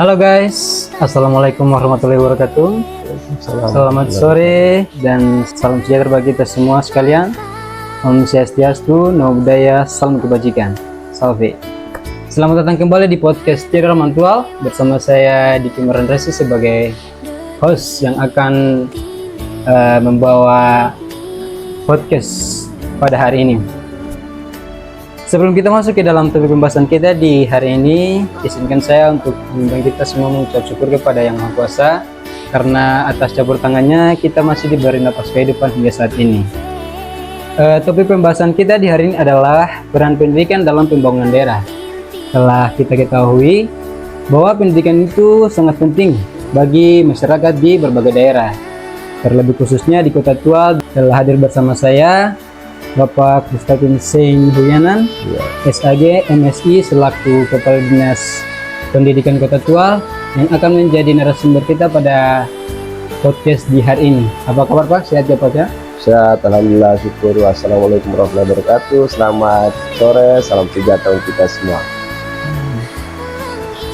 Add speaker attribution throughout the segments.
Speaker 1: Halo guys, Assalamualaikum warahmatullahi wabarakatuh. Selamat sore dan salam sejahtera bagi kita semua sekalian. Om Swastiastu, Namo Buddhaya, salam kebajikan. Salve. Selamat datang kembali di podcast Tiara Mantual bersama saya Diki Merendrasi sebagai host yang akan membawa podcast pada hari ini. Sebelum kita masuk ke dalam topik pembahasan kita di hari ini, izinkan saya untuk mengundang kita semua mengucap syukur kepada Yang Maha Kuasa karena atas campur tangannya kita masih diberi napas kehidupan hingga saat ini. Topik pembahasan kita di hari ini adalah peran pendidikan dalam pembangunan daerah. Telah kita ketahui bahwa pendidikan itu sangat penting bagi masyarakat di berbagai daerah. Terlebih khususnya di Kota Tual telah hadir bersama saya Bapak Christopher Singh Huyanan, SAG MSI selaku Kepala Dinas Pendidikan Kota Tual yang akan menjadi narasumber kita pada podcast di hari ini. Apa kabar Pak? Sehat ya Pak ya?
Speaker 2: Sehat, alhamdulillah, syukur. Wassalamualaikum warahmatullahi wabarakatuh. Selamat sore, salam sejahtera untuk kita semua.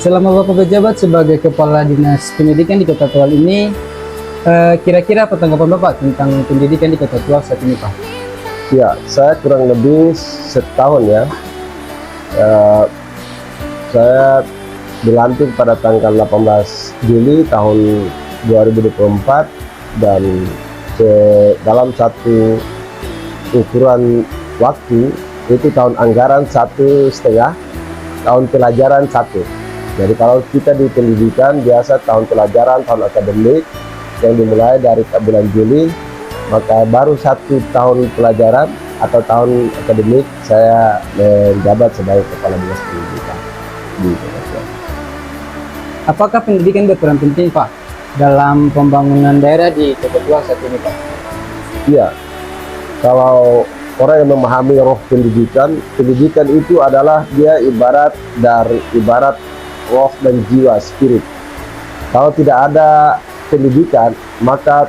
Speaker 1: Selama Bapak menjabat sebagai Kepala Dinas Pendidikan di Kota Tual ini, kira-kira apa tanggapan Bapak tentang pendidikan di Kota Tual saat ini Pak?
Speaker 2: Ya, saya kurang lebih setahun ya. Saya dilantik pada tanggal 18 Juli tahun 2024 dan dalam satu ukuran waktu itu tahun anggaran 1,5 tahun pelajaran 1. Jadi kalau kita di pendidikan biasa tahun pelajaran, tahun akademik yang dimulai dari bulan Juli, maka baru 1 tahun pelajaran atau tahun akademik saya menjabat sebagai Kepala Dinas Pendidikan di Kota Tual.
Speaker 1: Apakah pendidikan berperan penting Pak dalam pembangunan daerah di Kota Tual saat ini Pak?
Speaker 2: Iya, kalau orang yang memahami roh pendidikan, pendidikan itu adalah dia ibarat roh dan jiwa, spirit. Kalau tidak ada pendidikan, maka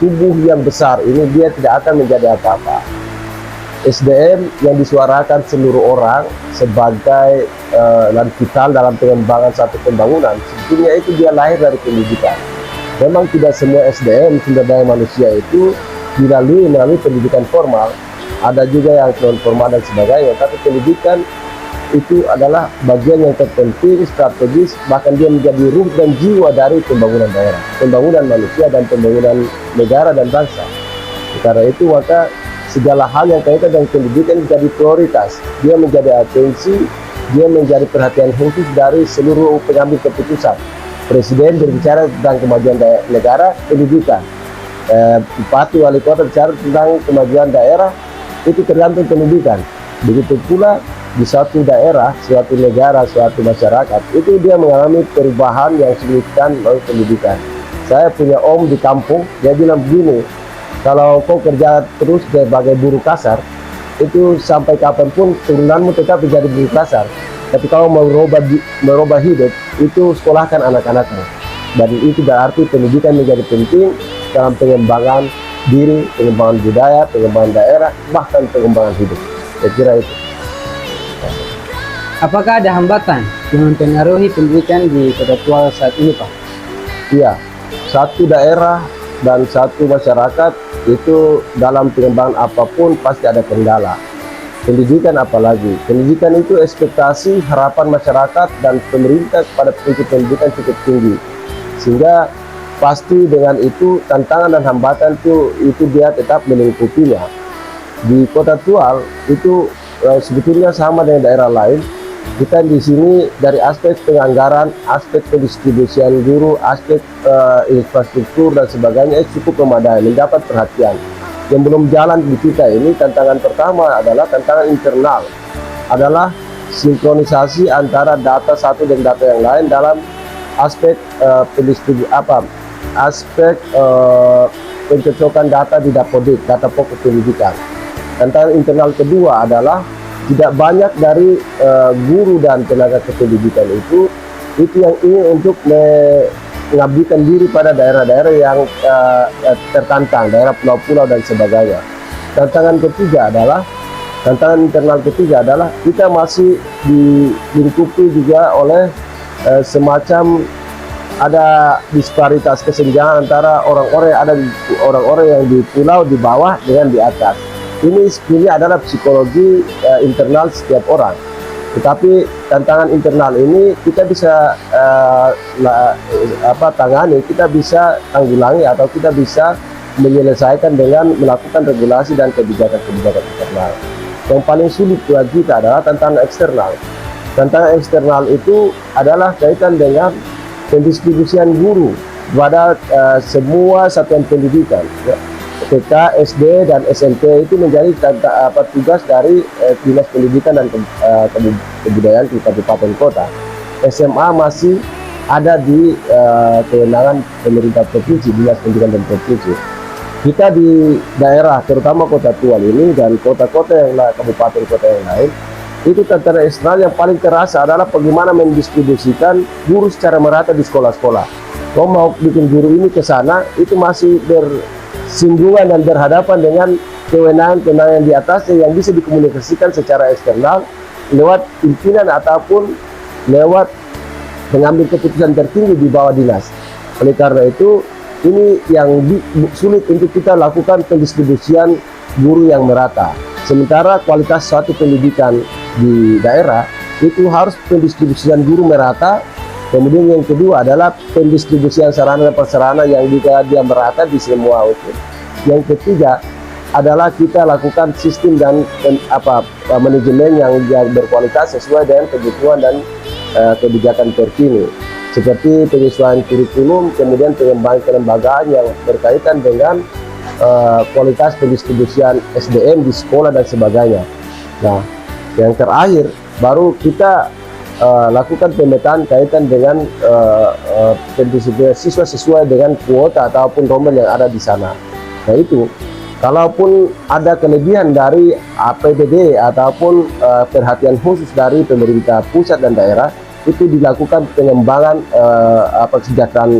Speaker 2: tubuh yang besar ini dia tidak akan menjadi apa-apa. SDM yang disuarakan seluruh orang sebagai vital dalam pengembangan satu pembangunan, sebetulnya itu dia lahir dari pendidikan. Memang tidak semua SDM, sumber daya manusia itu melalui pendidikan formal, ada juga yang non formal dan sebagainya, tapi pendidikan itu adalah bagian yang terpenting, strategis, bahkan dia menjadi ruh dan jiwa dari pembangunan daerah, pembangunan manusia dan pembangunan negara dan bangsa. Karena itu maka segala hal yang kaitan dengan pendidikan menjadi prioritas, dia menjadi atensi, dia menjadi perhatian khusus dari seluruh pengambil keputusan. Presiden berbicara tentang kemajuan negara, pendidikan. Bupati, wali kota bicara tentang kemajuan daerah, itu tergantung pendidikan. Begitu pula di suatu daerah, suatu negara, suatu masyarakat, itu dia mengalami perubahan yang signifikan melalui pendidikan. Saya punya om di kampung, dia bilang begini, kalau kau kerja terus sebagai buruh kasar, itu sampai kapanpun turunanmu tetap menjadi buruh kasar. Tapi kalau mau merubah hidup, itu sekolahkan anak-anakmu. Dan itu berarti pendidikan menjadi penting dalam pengembangan diri, pengembangan budaya, pengembangan daerah, bahkan pengembangan hidup. Saya kira itu.
Speaker 1: Apakah ada hambatan yang mempengaruhi pendidikan di Kota Tual saat ini Pak?
Speaker 2: Iya, satu daerah dan satu masyarakat itu dalam pengembangan apapun pasti ada kendala. Pendidikan apalagi. Pendidikan itu ekspektasi, harapan masyarakat dan pemerintah pada pendidikan cukup tinggi. Sehingga pasti dengan itu tantangan dan hambatan itu dia tetap melingkupinya. Di Kota Tual itu sebetulnya sama dengan daerah lain. Kita di sini dari aspek penganggaran, aspek pendistribusian guru, aspek infrastruktur dan sebagainya cukup memadai, mendapat perhatian. Yang belum jalan di kita ini, tantangan pertama adalah tantangan internal, adalah sinkronisasi antara data satu dan data yang lain dalam aspek pencocokan data di Dapodik, data pokok pendidikan. Tantangan internal kedua adalah tidak banyak dari guru dan tenaga kependidikan itu yang ingin untuk mengabdikan diri pada daerah-daerah yang tertantang, daerah pulau-pulau dan sebagainya. Tantangan internal ketiga adalah kita masih dilingkupi juga oleh semacam ada disparitas kesenjangan antara orang-orang yang di pulau di bawah dengan di atas. Ini sebenarnya adalah psikologi internal setiap orang. Tetapi tantangan internal ini kita bisa tangani, kita bisa tanggulangi atau kita bisa menyelesaikan dengan melakukan regulasi dan kebijakan-kebijakan internal. Yang paling sulit bagi kita adalah tantangan eksternal. Tantangan eksternal itu adalah kaitan dengan pendistribusian guru pada semua satuan pendidikan, ya. TK, SD, dan SMP itu menjadi tugas dari Dinas Pendidikan dan Kebudayaan di kabupaten kota. SMA masih ada di kewenangan pemerintah provinsi, Dinas Pendidikan dan Provinsi. Kita di daerah, terutama Kota Tual ini dan kota-kota yang lain, kabupaten kota yang lain, itu tantangan eksternal yang paling terasa adalah bagaimana mendistribusikan guru secara merata di sekolah-sekolah. Kalau mau bikin guru ini ke sana, itu masih bersinggungan dan berhadapan dengan kewenangan-kewenangan di atasnya yang bisa dikomunikasikan secara eksternal lewat pimpinan ataupun lewat pengambil keputusan tertinggi di bawah dinas. Oleh karena itu, ini yang sulit untuk kita lakukan pendistribusian guru yang merata. Sementara kualitas suatu pendidikan di daerah itu harus pendistribusian guru merata. Kemudian yang kedua adalah pendistribusian sarana dan prasarana yang juga dia merata di semua unsur. Yang ketiga adalah kita lakukan sistem dan manajemen yang berkualitas sesuai dengan kebutuhan dan kebijakan terkini, seperti penyesuaian kurikulum, kemudian pengembangan kelembagaan yang berkaitan dengan kualitas pendistribusian SDM di sekolah dan sebagainya. Nah, yang terakhir baru kita lakukan pemetaan kaitan dengan pendistribusian siswa sesuai dengan kuota ataupun rombel yang ada di sana. Nah itu, kalaupun ada kelebihan dari APBD ataupun perhatian khusus dari pemerintah pusat dan daerah, itu dilakukan pengembangan kesejahteraan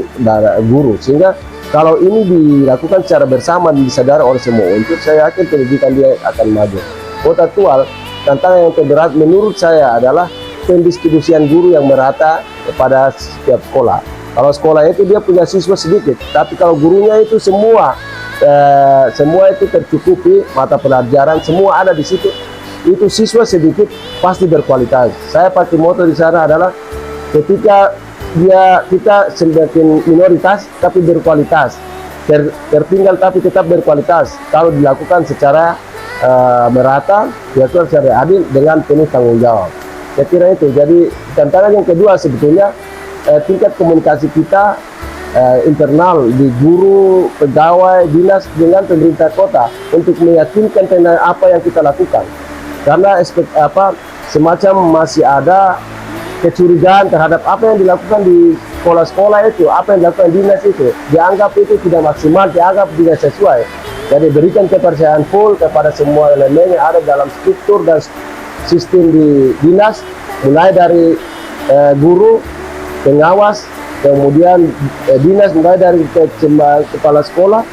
Speaker 2: guru, sehingga kalau ini dilakukan secara bersama dan disadari oleh semua unsur, saya yakin pendidikan dia akan maju. Kota Tual, tantangan yang terberat menurut saya adalah pendistribusian guru yang merata kepada setiap sekolah. Kalau sekolah itu dia punya siswa sedikit, tapi kalau gurunya itu semua itu tercukupi, mata pelajaran semua ada di situ, itu siswa sedikit pasti berkualitas. Saya pakai moto di sana adalah ketika kita semakin minoritas tapi berkualitas, tertinggal tapi tetap berkualitas kalau dilakukan secara merata, diatur secara adil dengan penuh tanggung jawab. Saya kira itu. Jadi tantangan yang kedua sebetulnya tingkat komunikasi kita internal di guru, pegawai, dinas dengan pemerintah kota untuk meyakinkan tentang apa yang kita lakukan. Karena semacam masih ada kecurigaan terhadap apa yang dilakukan di sekolah-sekolah itu, apa yang dilakukan dinas itu, dianggap itu tidak maksimal, dianggap tidak sesuai. Jadi berikan kepercayaan full kepada semua elemen yang ada dalam struktur dan sistem di dinas, mulai dari guru, pengawas, kemudian dinas, mulai dari kepala sekolah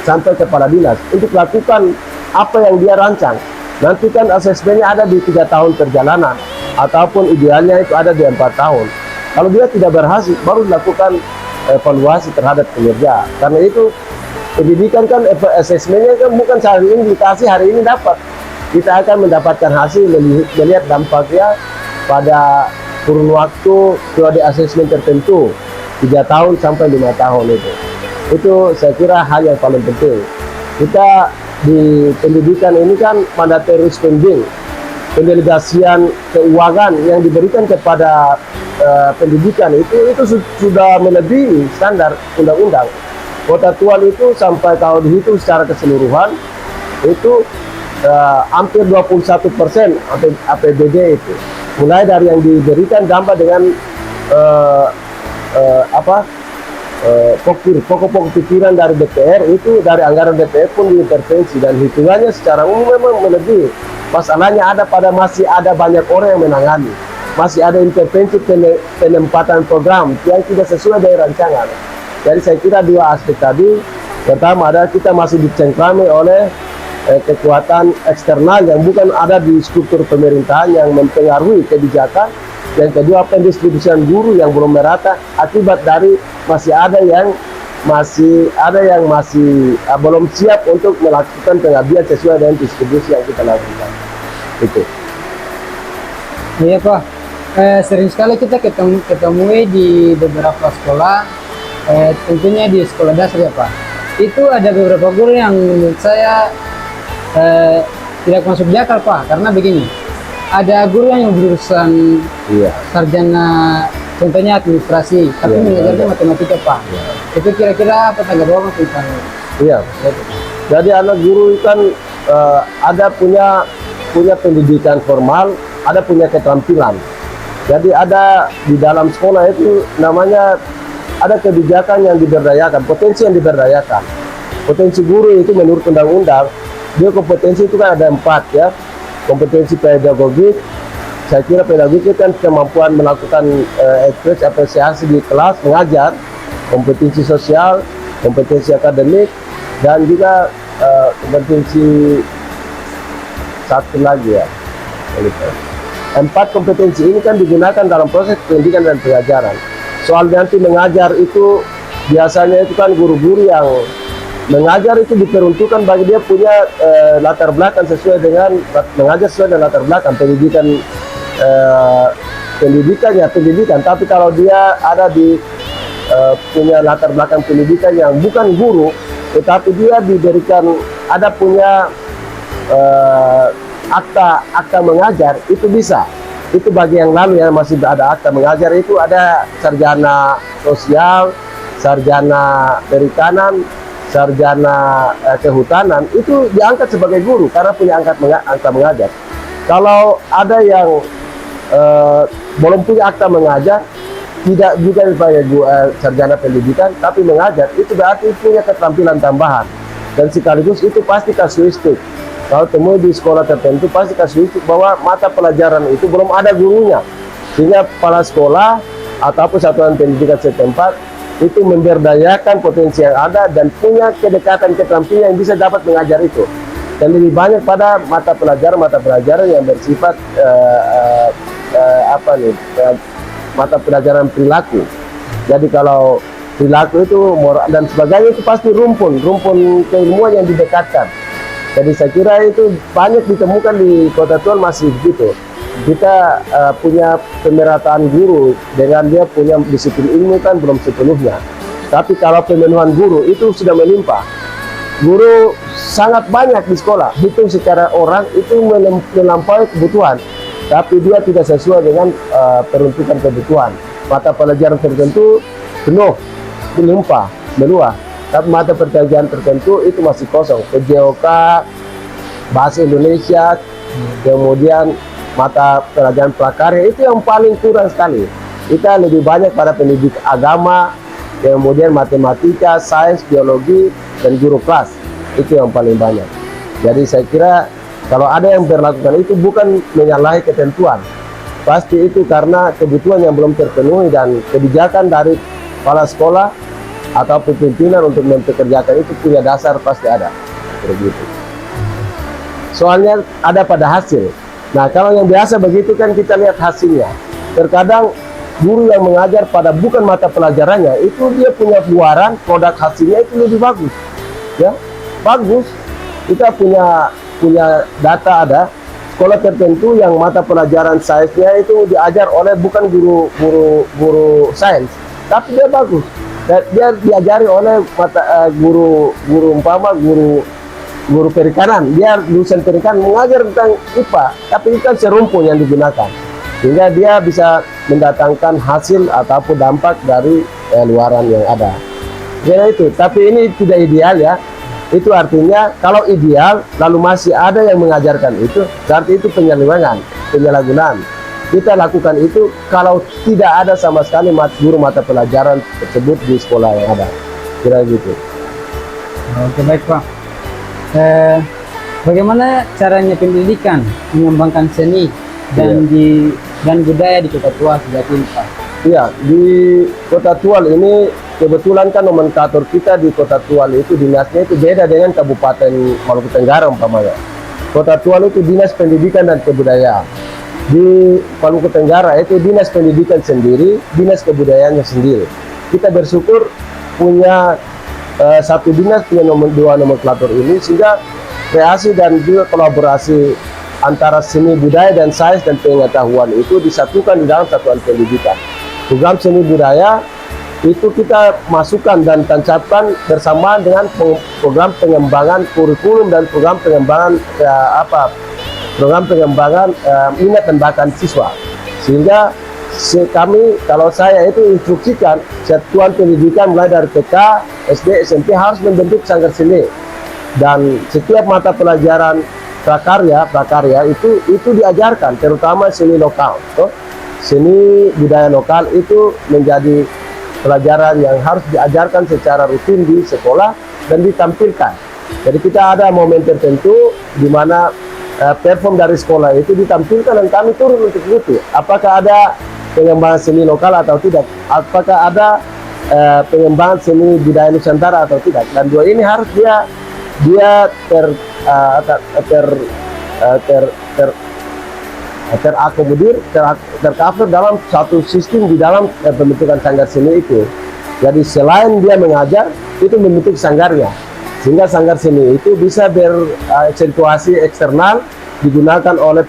Speaker 2: sampai kepala dinas, untuk lakukan apa yang dia rancang. Nanti kan asesmennya ada di 3 tahun perjalanan, ataupun idealnya itu ada di 4 tahun. Kalau dia tidak berhasil, baru dilakukan evaluasi terhadap kinerja. Karena itu pendidikan kan asesmennya kan bukan hari ini dikasih, hari ini dapat. Kita akan mendapatkan hasil, melihat dampaknya pada kurun waktu periode asesmen tertentu, 3 tahun sampai 5 tahun itu. Itu saya kira hal yang paling penting. Kita di pendidikan ini kan mandatory spending, pendelegasian keuangan yang diberikan kepada pendidikan itu sudah melebihi standar undang-undang. Kota Tual itu sampai kalau dihitung secara keseluruhan itu hampir 21% APBD itu, mulai dari yang diberikan tambah dengan pokok-pokok pikiran dari DPR, itu dari anggaran DPR pun diintervensi, dan hitungannya secara umum memang melebihi. Masalahnya masih ada banyak orang yang menangani, masih ada intervensi penempatan program yang tidak sesuai dengan rancangan. Jadi saya kira 2 aspek tadi. Pertama adalah kita masih dicengkrami oleh kekuatan eksternal yang bukan ada di struktur pemerintahan yang mempengaruhi kebijakan. Yang kedua, pendistribusian guru yang belum merata akibat dari masih ada yang belum siap untuk melakukan pengabdian sesuai dengan distribusi yang kita lakukan. Itu.
Speaker 1: Iya Pak, sering sekali kita ketemui di beberapa sekolah, tentunya di sekolah dasar ya Pak. Itu ada beberapa guru yang menurut saya tidak masuk di akal Pak, karena begini, ada guru yang jurusan sarjana, contohnya administrasi, tapi mengajarnya matematika Pak. Itu kira-kira apa tanggapan Bapak tentang?
Speaker 2: Iya. Jadi anak guru kan ada punya pendidikan formal, ada punya keterampilan. Jadi ada di dalam sekolah itu namanya ada kebijakan yang diberdayakan, potensi yang diberdayakan. Potensi guru itu menurut undang-undang, dia kompetensi itu kan ada 4 ya. Kompetensi pedagogik, saya kira pedagogik itu kan kemampuan melakukan ekspresi apresiasi di kelas mengajar, kompetensi sosial, kompetensi akademik, dan juga kompetensi satu lagi ya. 4 kompetensi ini kan digunakan dalam proses pendidikan dan pengajaran. Soal nanti mengajar itu biasanya itu kan guru-guru yang mengajar itu diperuntukkan bagi dia punya latar belakang sesuai dengan mengajar sesuai dengan latar belakang pendidikan. Tapi kalau dia ada di punya latar belakang pendidikan yang bukan guru, tetapi dia diberikan ada punya akta mengajar, itu bisa. Itu bagi yang lalu ya masih ada akta mengajar, itu ada sarjana sosial, sarjana perikanan, sarjana kehutanan, itu diangkat sebagai guru karena punya akta mengajar. Kalau ada yang belum punya akta mengajar, tidak juga sebagai sarjana pendidikan, tapi mengajar, itu berarti punya keterampilan tambahan. Dan sekaligus itu pasti kasuistik. Kalau temui di sekolah tertentu pasti kasuistik bahwa mata pelajaran itu belum ada gurunya, sehingga kepala sekolah ataupun satuan pendidikan setempat itu memberdayakan potensi yang ada dan punya kedekatan keterampilan yang bisa dapat mengajar itu. Dan lebih banyak pada mata pelajaran yang bersifat mata pelajaran perilaku. Jadi kalau perilaku itu moral dan sebagainya itu pasti rumpun keilmuan yang didekatkan. Jadi saya kira itu banyak ditemukan di Kota Tual masih begitu. Kita punya pemerataan guru dengan dia punya disiplin ilmu kan belum sepenuhnya. Tapi kalau pemenuhan guru itu sudah melimpah. Guru sangat banyak di sekolah, hitung secara orang itu melampaui kebutuhan. Tapi dia tidak sesuai dengan peruntukan kebutuhan. Mata pelajaran tertentu penuh, melimpah, meluah. Tapi mata pelajaran tertentu itu masih kosong. PJOK, bahasa Indonesia, kemudian mata pelajaran prakarya itu yang paling kurang sekali. Kita lebih banyak pada pendidik agama, kemudian matematika, sains, biologi, dan guru kelas. Itu yang paling banyak. Jadi saya kira kalau ada yang berlakukan itu bukan menyalahi ketentuan. Pasti itu karena kebutuhan yang belum terpenuhi dan kebijakan dari kepala sekolah atau pimpinan untuk mempekerjakan itu punya dasar pasti ada. Begitu. Soalnya ada pada hasil. Nah, kalau yang biasa begitu kan kita lihat hasilnya. Terkadang guru yang mengajar pada bukan mata pelajarannya itu dia punya buaran produk hasilnya itu lebih bagus. Ya, bagus. Kita punya data ada sekolah tertentu yang mata pelajaran sainsnya itu diajar oleh bukan guru sains, tapi dia bagus. Dan dia diajari oleh guru perikanan, dia lulusan perikanan mengajar tentang IPA, tapi itu kan serumpun yang digunakan, sehingga dia bisa mendatangkan hasil ataupun dampak dari luaran yang ada. Jadi itu, tapi ini tidak ideal ya. Itu artinya kalau ideal lalu masih ada yang mengajarkan itu, berarti itu penyalahgunaan. Kita lakukan itu kalau tidak ada sama sekali guru mata pelajaran tersebut di sekolah yang ada. Kira gitu.
Speaker 1: Oke, baik Pak. Bagaimana caranya pendidikan mengembangkan seni dan budaya di Kota Tual Jatim, Pak?
Speaker 2: Iya, di Kota Tual ini kebetulan kan nomenklatur kita di Kota Tual itu dinasnya itu beda dengan Kabupaten Maluku Tenggara umpamanya. Kota Tual itu Dinas Pendidikan dan Kebudayaan. di Maluku Tenggara itu dinas pendidikan sendiri, dinas kebudayaannya sendiri. Kita bersyukur punya satu dinas punya dua nomenklatur ini, sehingga kreasi dan juga kolaborasi antara seni budaya dan sains dan pengetahuan itu disatukan di dalam satuan pendidikan. Program seni budaya itu kita masukkan dan tancapkan bersamaan dengan program pengembangan kurikulum dan program pengembangan minat dan bakat siswa, sehingga kami, kalau saya itu instruksikan satuan pendidikan mulai dari TK, SD, SMP harus membentuk sanggar seni, dan setiap mata pelajaran prakarya itu diajarkan, terutama seni lokal, seni budaya lokal itu menjadi pelajaran yang harus diajarkan secara rutin di sekolah dan ditampilkan. Jadi kita ada momen tertentu di mana perform dari sekolah itu ditampilkan dan kami turun untuk itu. Apakah ada pengembangan seni lokal atau tidak? Apakah ada pengembangan seni budaya Nusantara atau tidak? Dan dua ini harus dia tercover dalam satu sistem di dalam pembentukan sanggar seni itu. Jadi selain dia mengajar, itu membentuk sanggarnya, sehingga sanggar seni itu bisa beraksentuasi eksternal, digunakan oleh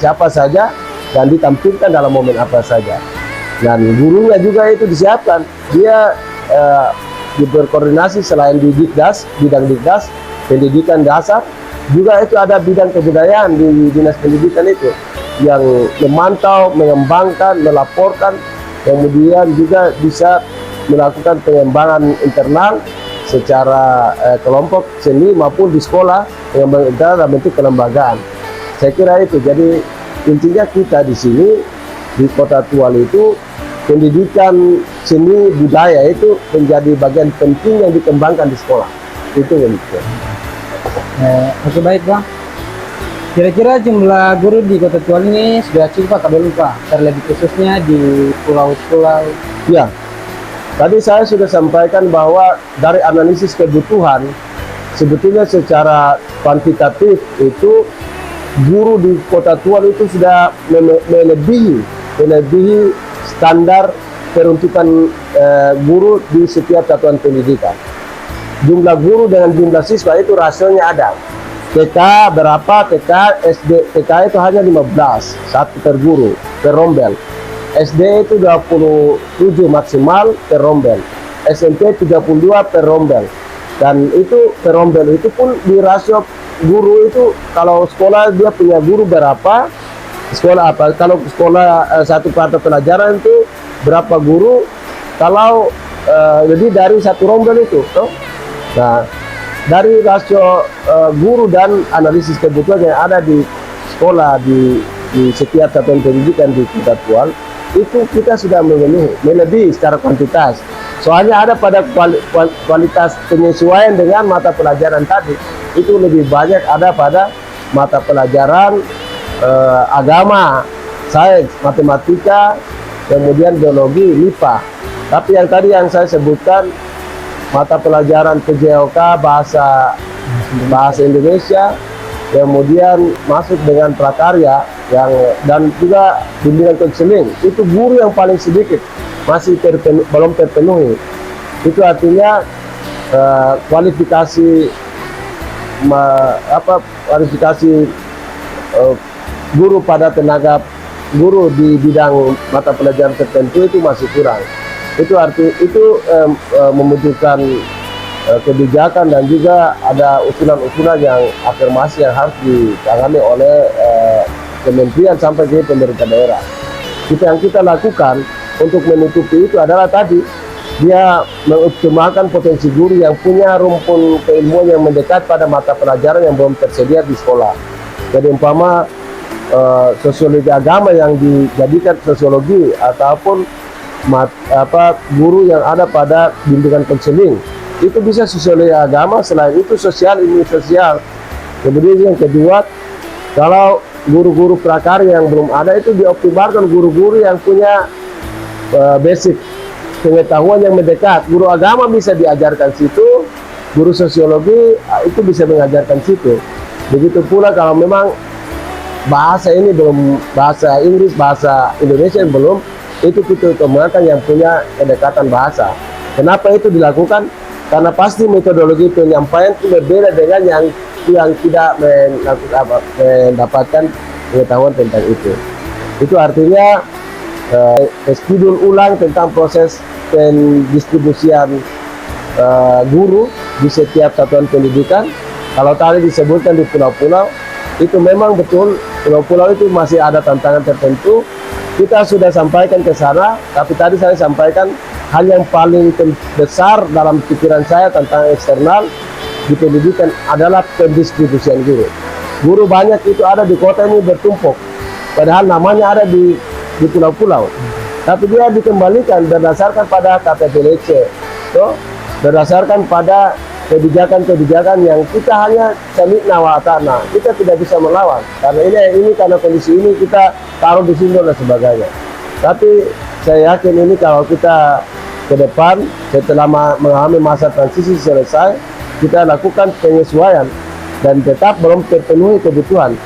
Speaker 2: siapa saja dan ditampilkan dalam momen apa saja. Dan gurunya juga itu disiapkan, dia berkoordinasi selain di Dikdas, bidang Dikdas, pendidikan dasar, juga itu ada bidang kebudayaan di dinas pendidikan itu yang memantau, mengembangkan, melaporkan, kemudian juga bisa melakukan pengembangan internal secara kelompok seni maupun di sekolah, pengembangan internal dalam bentuk kelembagaan. Saya kira itu. Jadi intinya kita di sini di Kota Tual itu pendidikan seni budaya itu menjadi bagian penting yang dikembangkan di sekolah. Itu yang
Speaker 1: Oke, baik Bang. Kira-kira jumlah guru di Kota Tual ini sudah cukup atau belum Pak? Terlebih khususnya di pulau-pulau.
Speaker 2: Ya, tadi saya sudah sampaikan bahwa dari analisis kebutuhan, sebetulnya secara kuantitatif itu guru di Kota Tual itu sudah melebihi standar peruntukan guru di setiap satuan pendidikan. Jumlah guru dengan jumlah siswa itu rasionya ada. TK berapa? TK, SD, TK itu hanya 15, satu per guru, per rombel. SD itu 27 maksimal per rombel. SMP 32 per rombel. Dan itu per rombel itu pun di rasio guru itu, kalau sekolah dia punya guru berapa, sekolah apa, kalau sekolah satu mata pelajaran itu berapa guru, kalau jadi dari satu rombel itu, toh? Nah, dari rasio guru dan analisis kebutuhan yang ada di sekolah di setiap satuan pendidikan di Kota Tual itu kita sudah melebihi secara kuantitas. Soalnya ada pada kualitas penyesuaian dengan mata pelajaran tadi itu lebih banyak ada pada mata pelajaran agama, sains, matematika, kemudian biologi, MIPA. Tapi yang tadi yang saya sebutkan mata pelajaran PJOK, bahasa Indonesia, kemudian masuk dengan prakarya dan juga bimbingan konseling, itu guru yang paling sedikit, masih belum terpenuhi. Itu artinya kualifikasi guru pada tenaga guru di bidang mata pelajaran tertentu itu masih kurang. Itu membutuhkan kebijakan dan juga ada usulan-usulan yang afirmasi yang harus ditangani oleh kementerian sampai ke pemerintah daerah. Yang kita lakukan untuk menutupi itu adalah tadi dia mengoptimalkan potensi guru yang punya rumpun keilmuan yang mendekat pada mata pelajaran yang belum tersedia di sekolah. Jadi umpama sosiologi agama yang dijadikan sosiologi ataupun guru yang ada pada bimbingan konseling itu bisa sosiologi agama. Selain itu sosial, ilmu sosial. Kemudian yang kedua, kalau guru-guru prakarya yang belum ada itu dioptimalkan guru-guru yang punya basic pengetahuan yang mendekat. Guru agama bisa diajarkan situ, guru sosiologi itu bisa mengajarkan situ. Begitu pula kalau memang bahasa ini belum, bahasa Inggris, bahasa Indonesia belum, itu kita utamakan yang punya kedekatan bahasa. Kenapa itu dilakukan? Karena pasti metodologi penyampaian itu berbeda dengan yang tidak mendapatkan pengetahuan tentang itu. Itu artinya schedule ulang tentang proses pendistribusian guru di setiap satuan pendidikan. Kalau tadi disebutkan di pulau-pulau, itu memang betul, pulau-pulau itu masih ada tantangan tertentu. Kita sudah sampaikan ke sana, tapi tadi saya sampaikan hal yang paling besar dalam pikiran saya tentang eksternal di pendidikan adalah pendistribusian guru. Guru banyak itu ada di kota ini bertumpuk, padahal namanya ada di pulau-pulau. Tapi dia dikembalikan berdasarkan pada KPPLC, berdasarkan pada kebijakan-kebijakan yang kita hanya samikna wa ata'na, kita tidak bisa melawan. Karena ini karena kondisi ini kita taruh di sini dan sebagainya. Tapi saya yakin ini kalau kita ke depan setelah mengalami masa transisi selesai, kita lakukan penyesuaian dan tetap belum terpenuhi kebutuhan,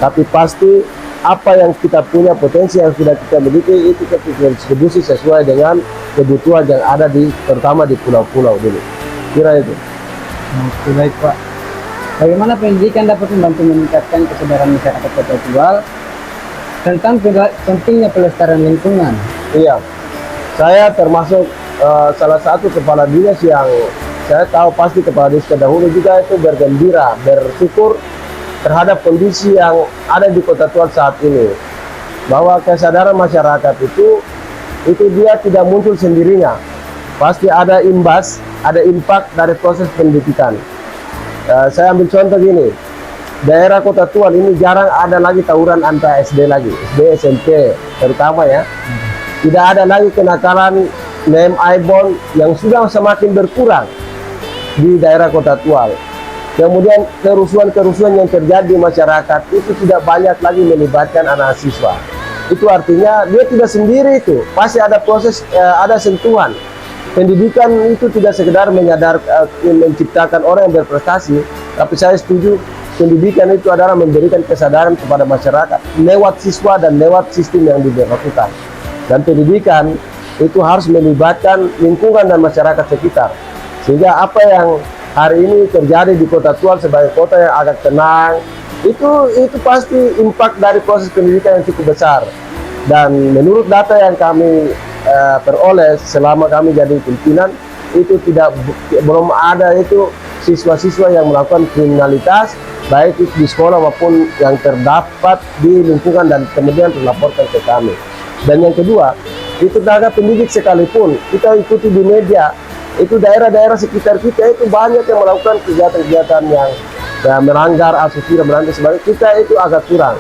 Speaker 2: tapi pasti apa yang kita punya potensi yang sudah kita miliki itu kita distribusi sesuai dengan kebutuhan yang ada terutama di pulau-pulau dulu. Kira itu.
Speaker 1: Oke, baik Pak. Bagaimana pendidikan dapat membantu meningkatkan kesadaran masyarakat kota Tegal tentang pentingnya pelestarian lingkungan?
Speaker 2: Iya, saya termasuk salah satu kepala dinas yang saya tahu pasti kepala dinas terdahulu juga itu bergembira, bersyukur terhadap kondisi yang ada di Kota Tegal saat ini, bahwa kesadaran masyarakat itu dia tidak muncul sendirinya, pasti ada imbas, ada impak dari proses pendidikan. Saya ambil contoh gini, daerah Kota Tegal ini jarang ada lagi tawuran antar SD lagi, SD, SMP terutama ya. Tidak ada lagi kenakalan name ibon yang sudah semakin berkurang di daerah Kota Tegal. Kemudian kerusuhan-kerusuhan yang terjadi di masyarakat itu tidak banyak lagi melibatkan anak siswa. Itu artinya dia tidak sendiri, itu pasti ada proses, ada sentuhan. Pendidikan itu tidak sekedar menciptakan orang yang berprestasi, tapi saya setuju pendidikan itu adalah memberikan kesadaran kepada masyarakat lewat siswa dan lewat sistem yang diberlakukan. Dan pendidikan itu harus melibatkan lingkungan dan masyarakat sekitar, sehingga apa yang hari ini terjadi di Kota Tegal sebagai kota yang agak tenang, itu pasti impak dari proses pendidikan yang cukup besar. Dan menurut data yang kami peroleh selama kami jadi pimpinan, itu belum ada itu siswa-siswa yang melakukan kriminalitas, baik itu di sekolah maupun yang terdapat di lingkungan dan kemudian dilaporkan ke kami. Dan yang kedua, itu tenaga pendidik sekalipun kita ikuti di media, itu daerah-daerah sekitar kita itu banyak yang melakukan kegiatan-kegiatan yang melanggar asusila, melanggar sebagainya, kita itu agak kurang.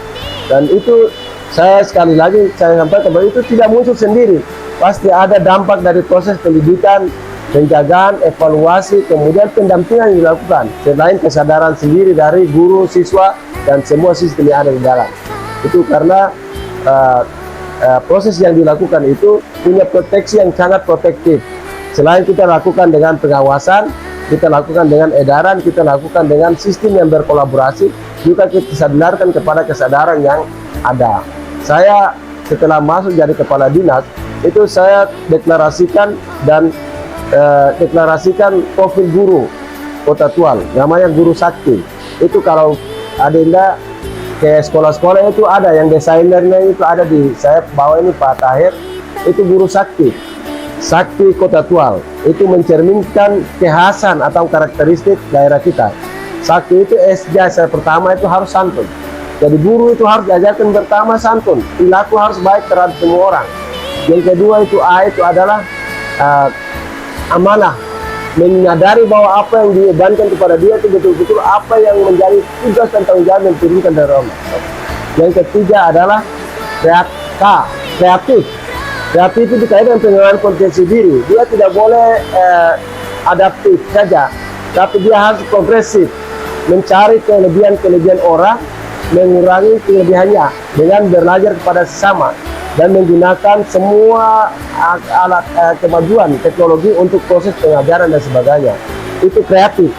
Speaker 2: Dan itu saya sekali lagi saya sampaikan bahwa itu tidak muncul sendiri, pasti ada dampak dari proses pendidikan, penjagaan, evaluasi, kemudian pendampingan yang dilakukan, selain kesadaran sendiri dari guru, siswa, dan semua sistem yang ada di dalam. Itu karena proses yang dilakukan itu punya proteksi yang sangat protektif. Selain kita lakukan dengan pengawasan, kita lakukan dengan edaran, kita lakukan dengan sistem yang berkolaborasi, juga kita sadarkan kepada kesadaran yang ada. Saya setelah masuk jadi kepala dinas, itu saya deklarasikan dan deklarasikan profil guru Kota Tegal, namanya guru sakti. Itu kalau adenda ke sekolah-sekolah itu ada yang desainernya, itu ada di saya bawa ini Pak Tahir, itu guru sakti Kota Tegal. Itu mencerminkan kekhasan atau karakteristik daerah kita. Sakti itu jasa pertama itu harus santun. Jadi guru itu harus diajarkan pertama santun, perilaku harus baik terhadap semua orang. Yang kedua itu itu adalah amanah, menyadari bahwa apa yang dibebankan kepada dia itu betul-betul apa yang menjadi tugas dan tanggung jawab yang diturunkan dari Allah. Yang ketiga adalah kreatif. Kreatif itu dikaitkan dengan pengenalan potensi diri. Dia tidak boleh adaptif saja, tapi dia harus progresif, mencari kelebihan-kelebihan orang, mengurangi kelebihannya dengan belajar kepada sesama dan menggunakan semua alat kemajuan teknologi untuk proses pengajaran dan sebagainya. Itu kreatif.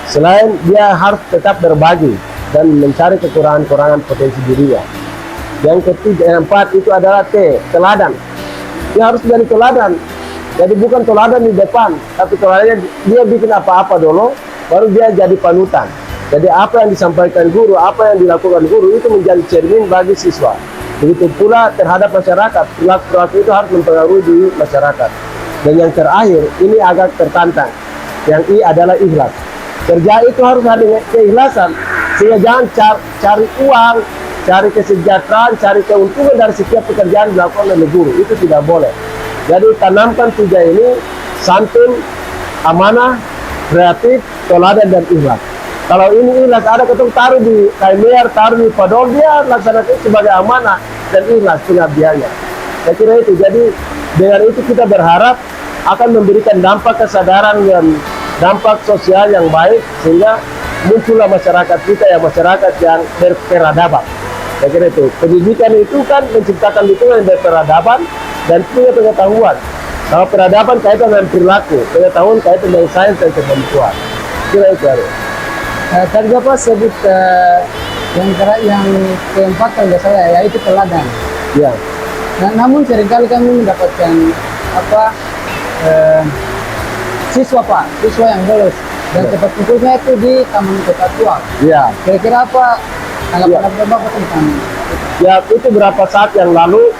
Speaker 2: Selain dia harus tetap berbagi, dan mencari kekurangan-kekurangan potensi dirinya. Yang ketiga, yang keempat itu adalah teladan. Dia harus jadi teladan. Jadi bukan teladan di depan, tapi teladannya dia bikin apa-apa dulu, baru dia jadi panutan. Jadi apa yang disampaikan guru, apa yang dilakukan guru itu menjadi cermin bagi siswa. Begitu pula terhadap masyarakat, perilaku itu harus mempengaruhi di masyarakat. Dan yang terakhir, ini agak tertantang. Yang I adalah ikhlas. Kerja itu harus ada keikhlasan, sehingga jangan cari uang, cari kesejahteraan, cari keuntungan dari setiap pekerjaan dilakukan oleh guru. Itu tidak boleh. Jadi tanamkan 3 ini, santun, amanah, kreatif, teladan, dan ikhlas. Kalau ini ikhlas, ada ketemu taruh di KMR, taruh di Padol, dia laksanakan sebagai amanah dan ikhlas pengabdiannya. Saya kira itu. Jadi dengan itu kita berharap akan memberikan dampak kesadaran dan dampak sosial yang baik, sehingga muncullah masyarakat kita masyarakat yang berperadaban. Saya kira itu. Pendidikan itu kan menciptakan lingkungan yang berperadaban dan punya pengetahuan. Kalau peradaban kaitan dengan perilaku, pengetahuan kaitan dengan sains dan kemampuan. Kira itu ada.
Speaker 1: Tadi Bapak sebut yang keempat kalau saya yaitu teladan.
Speaker 2: Ya.
Speaker 1: Nah, namun seringkali kami mendapatkan siswa yang bolos dan tempat kumpulnya itu di Taman Kota Tua.
Speaker 2: Ya.
Speaker 1: Kira-kira apa tanggapan Bapak tentang
Speaker 2: Ya, itu berapa saat yang lalu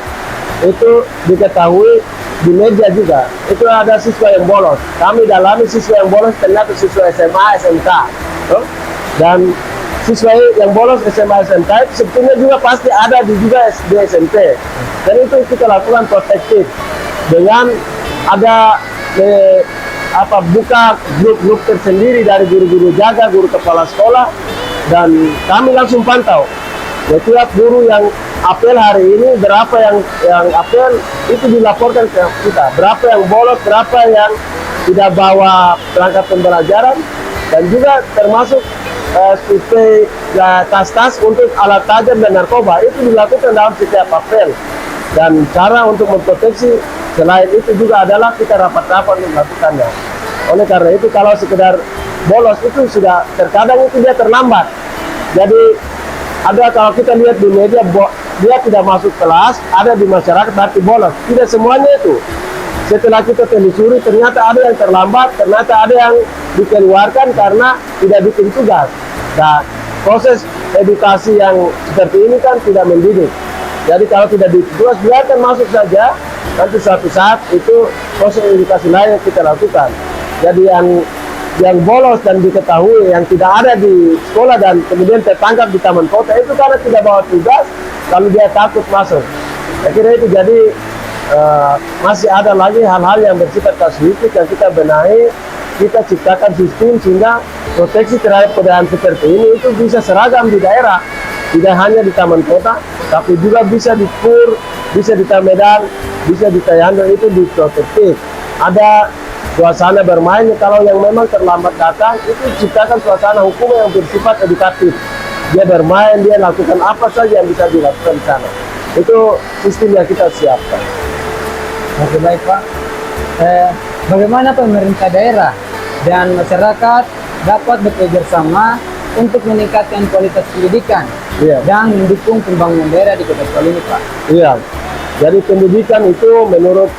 Speaker 2: itu diketahui di media juga, itu ada siswa yang bolos. Kami dalami siswa yang bolos, ternyata siswa SMA, SMK. Dan siswa yang bolos SMA, SMK itu sebetulnya juga pasti ada juga di SMP. Dan itu kita lakukan protektif dengan ada buka grup-grup tersendiri dari guru-guru jaga, guru kepala sekolah, dan kami langsung pantau. Setiap guru yang apel hari ini, berapa yang apel itu dilaporkan ke kita, berapa yang bolos, berapa yang tidak bawa perangkat pembelajaran, dan juga termasuk tas-tas untuk alat tajam dan narkoba itu dilakukan dalam setiap apel. Dan cara untuk memproteksi selain itu juga adalah kita rapat-rapat untuk melakukannya. Oleh karena itu kalau sekedar bolos itu sudah terkadang itu dia terlambat. Jadi ada kalau kita lihat di media dia tidak masuk kelas, ada di masyarakat berarti bolos. Tidak semuanya itu. Setelah kita telusuri ternyata ada yang terlambat, ternyata ada yang dikeluarkan karena tidak bikin tugas. Nah, proses edukasi yang seperti ini kan tidak mendidik. Jadi kalau tidak ditugas, biarkan masuk saja. Nanti suatu saat itu proses edukasi lain yang kita lakukan. Jadi yang bolos dan diketahui yang tidak ada di sekolah dan kemudian tertangkap di taman kota itu karena tidak bawa tugas, lalu dia takut masuk. Saya kira itu. Jadi masih ada lagi hal-hal yang bersifat kasuistik yang kita benahi, kita ciptakan sistem sehingga proteksi terhadap keadaan seperti ini itu bisa seragam di daerah, tidak hanya di taman kota, tapi juga bisa di Pur, bisa di Medan, bisa di Tayando, itu diprotektif. Ada suasana bermain, kalau yang memang terlambat datang itu ciptakan suasana hukum yang bersifat edukatif. Dia bermain, dia lakukan apa saja yang bisa dilakukan di sana. Itu sistem yang kita siapkan.
Speaker 1: Oke, baik Pak. Bagaimana pemerintah daerah dan masyarakat dapat bekerja sama untuk meningkatkan kualitas pendidikan dan mendukung pembangunan daerah di Kota Tua ini, Pak? Iya.
Speaker 2: Jadi pendidikan itu menurut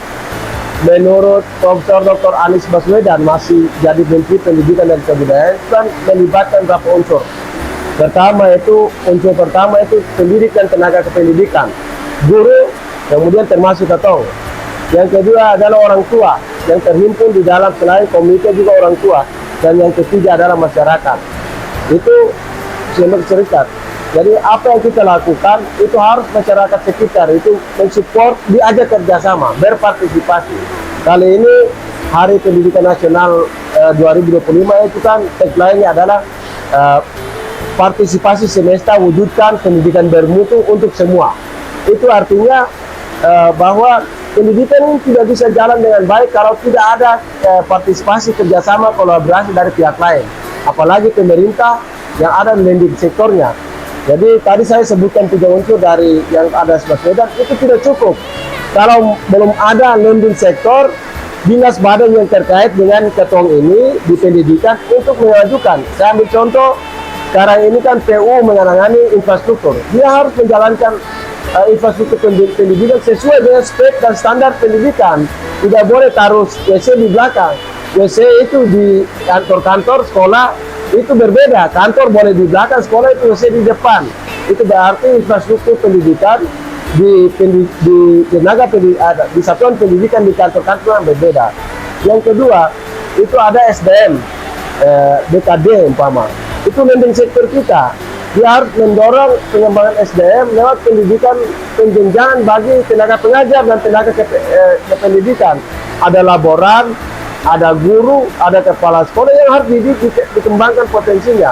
Speaker 2: Profesor Dr. Anies Baswedan masih jadi Menteri Pendidikan dan Kebudayaan kan melibatkan beberapa unsur. Unsur pertama itu pendidikan, tenaga kependidikan, guru, kemudian termasuk ketong. Yang kedua adalah orang tua yang terhimpun di dalam selain komite juga orang tua, dan yang ketiga adalah masyarakat. Itu serikat. Jadi apa yang kita lakukan itu harus masyarakat sekitar itu mensupport, diajak kerjasama, berpartisipasi. Kali ini Hari Pendidikan Nasional 2025 itu kan tagline-nya adalah partisipasi semesta wujudkan pendidikan bermutu untuk semua. Itu artinya bahwa pendidikan ini tidak bisa jalan dengan baik kalau tidak ada partisipasi, kerjasama, kolaborasi dari pihak lain, apalagi pemerintah yang ada lending sektornya. Jadi tadi saya sebutkan 3 unsur dari yang ada Baswedan, itu tidak cukup kalau belum ada lending sektor, dinas badan yang terkait dengan ketong ini di pendidikan untuk mengajukan. Saya ambil contoh sekarang ini kan PU menangani infrastruktur. Dia harus menjalankan infrastruktur pendidikan sesuai dengan spek dan standar pendidikan. Tidak boleh taruh WC di belakang. WC itu di kantor-kantor sekolah itu berbeda. Kantor boleh di belakang, sekolah itu WC di depan. Itu berarti infrastruktur pendidikan di tenaga pendidikan, di satuan pendidikan di kantor-kantor yang berbeda. Yang kedua, itu ada SDM, BKD umpama. Itu lending sektor kita. Dia harus mendorong pengembangan SDM lewat pendidikan penjenjangan bagi tenaga pengajar dan tenaga kependidikan. Ada laboran, ada guru, ada kepala sekolah yang harus dikembangkan potensinya.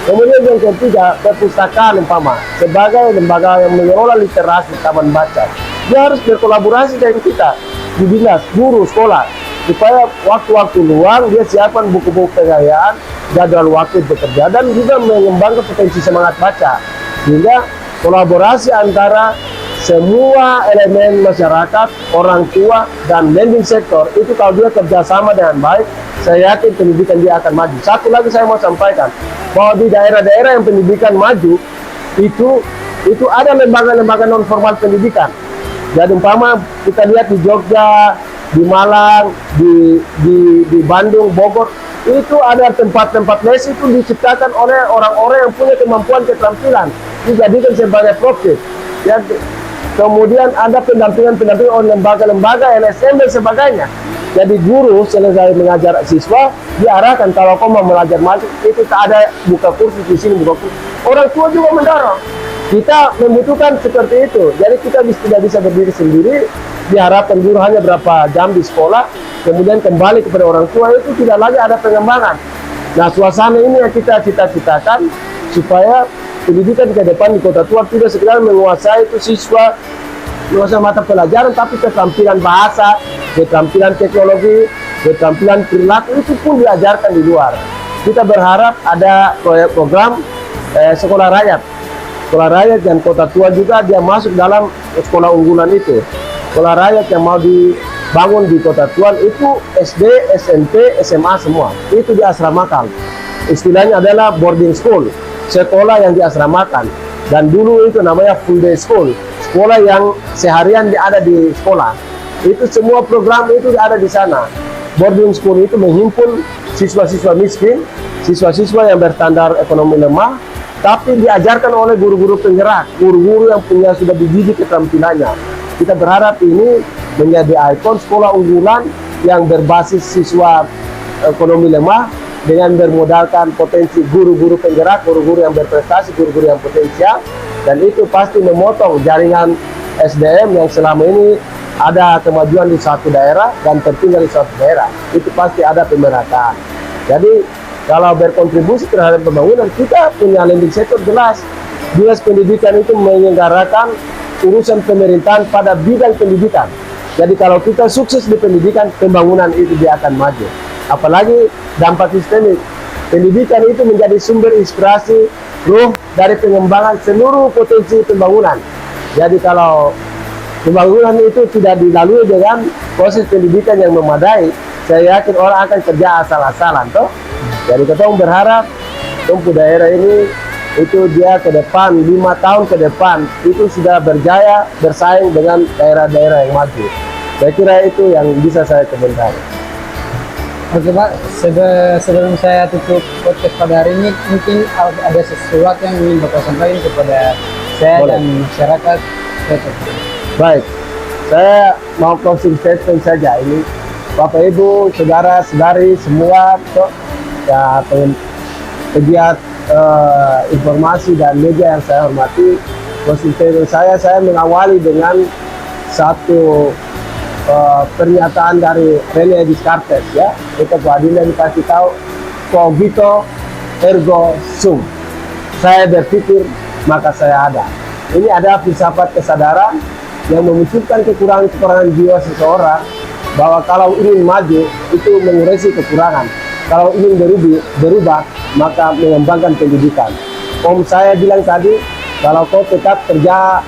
Speaker 2: Kemudian yang ketiga, perpustakaan umpama sebagai lembaga yang mengelola literasi taman baca. Dia harus berkolaborasi dengan kita di dinas, guru, sekolah, supaya waktu-waktu luang dia siapkan buku-buku pengayaan, jadwal waktu bekerja, dan juga mengembangkan potensi semangat baca. Sehingga kolaborasi antara semua elemen masyarakat, orang tua, dan lending sektor itu kalau dia kerjasama dengan baik, saya yakin pendidikan dia akan maju. Satu lagi saya mau sampaikan, bahwa di daerah-daerah yang pendidikan maju, itu ada lembaga-lembaga non formal pendidikan. Jadi umpama kita lihat di Jogja, di Malang, di Bandung, Bogor, itu ada tempat-tempat les itu diciptakan oleh orang-orang yang punya kemampuan keterampilan, dijadikan sebagai profit. Ya, kemudian ada pendampingan oleh lembaga-lembaga LSM dan sebagainya. Jadi guru selesai mengajar siswa diarahkan, kalau kau mau belajar maju itu tak ada buka kursus di sini, buka kursus. Orang tua juga mendorong. Kita membutuhkan seperti itu. Jadi kita tidak bisa berdiri sendiri. Diharapkan guru hanya berapa jam di sekolah, kemudian kembali kepada orang tua, itu tidak lagi ada pengembangan. Nah, suasana ini yang kita cita-citakan supaya pendidikan ke depan di Kota Tua tidak sekedar menguasai itu siswa, menguasai mata pelajaran, tapi keterampilan bahasa, keterampilan teknologi, keterampilan perilaku itu pun diajarkan di luar. Kita berharap ada program sekolah rakyat. Sekolah rakyat dan Kota Tua juga dia masuk dalam sekolah unggulan itu. Sekolah rakyat yang mau dibangun di Kota Tua itu SD, SMP, SMA semua. Itu diasramakan. Istilahnya adalah boarding school. Sekolah yang diasramakan. Dan dulu itu namanya full day school. Sekolah yang seharian ada di sekolah. Itu semua program itu ada di sana. Boarding school itu menghimpun siswa-siswa miskin, siswa-siswa yang berstandar ekonomi lemah, tapi diajarkan oleh guru-guru penggerak, guru-guru yang punya sudah dididik keterampilannya. Kita berharap ini menjadi ikon sekolah unggulan yang berbasis siswa ekonomi lemah dengan bermodalkan potensi guru-guru penggerak, guru-guru yang berprestasi, guru-guru yang potensial, dan itu pasti memotong jaringan SDM yang selama ini ada kemajuan di satu daerah dan tertinggal di satu daerah. Itu pasti ada pemerataan. Jadi kalau berkontribusi terhadap pembangunan, kita punya lending sektor jelas. Dinas Pendidikan itu menyelenggarakan urusan pemerintahan pada bidang pendidikan. Jadi kalau kita sukses di pendidikan, pembangunan itu dia akan maju. Apalagi dampak sistemik. Pendidikan itu menjadi sumber inspirasi, ruh dari pengembangan seluruh potensi pembangunan. Jadi kalau pembangunan itu tidak dilalui dengan proses pendidikan yang memadai, saya yakin orang akan kerja asal-asalan, toh. Jadi kita berharap untuk daerah ini itu dia ke depan 5 tahun ke depan itu sudah berjaya bersaing dengan daerah-daerah yang maju. Saya kira itu yang bisa saya komentari.
Speaker 1: Oke Pak, sebelum saya tutup podcast pada hari ini, mungkin ada sesuatu yang ingin Bapak sampaikan kepada saya dan masyarakat.
Speaker 2: Baik, saya mau closing statement saja ini. Bapak Ibu, saudara-saudari semua, ya, pegiat informasi dan media yang saya hormati, closing statement saya mengawali dengan satu pernyataan dari René Descartes, ya. Kita keadilan dikasih tahu, cogito ergo sum. Saya berpikir maka saya ada. Ini ada filsafat kesadaran yang memunculkan kekurangan jiwa seseorang, bahwa kalau ingin maju itu mengurangi kekurangan, kalau ingin berubah maka mengembangkan pendidikan. Om saya bilang tadi, kalau kau tetap kerja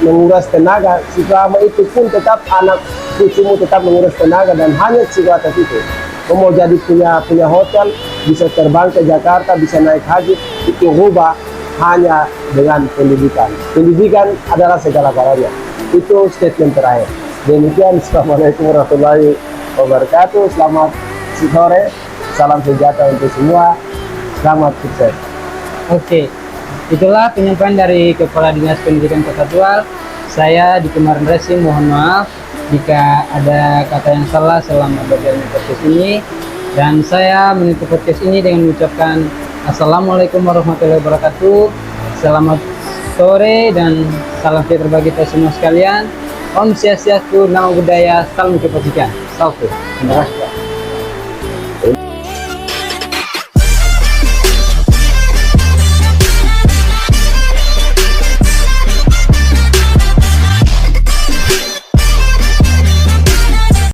Speaker 2: menguras tenaga, selama itu pun tetap anak cucumu tetap menguras tenaga dan hanya sebatas itu. Kau mau jadi punya hotel, bisa terbang ke Jakarta, bisa naik haji, itu rubah hanya dengan pendidikan. Pendidikan adalah segala-galanya. Itu statement terakhir. Demikian, Assalamualaikum warahmatullahi wabarakatuh. Selamat sore, salam sejahtera untuk semua. Selamat sukses.
Speaker 1: Oke, itulah penyampaian dari Kepala Dinas Pendidikan Kota Tegal. Saya di Kemarin Racing, mohon maaf jika ada kata yang salah selama berjalan podcast ini. Dan saya menutup podcast ini dengan mengucapkan Assalamualaikum warahmatullahi wabarakatuh. Selamat sore dan salam sejahtera bagi kita semua sekalian. Om Swastiastu, Namo Buddhaya, salam kebajikan. Salam. Terima kasih.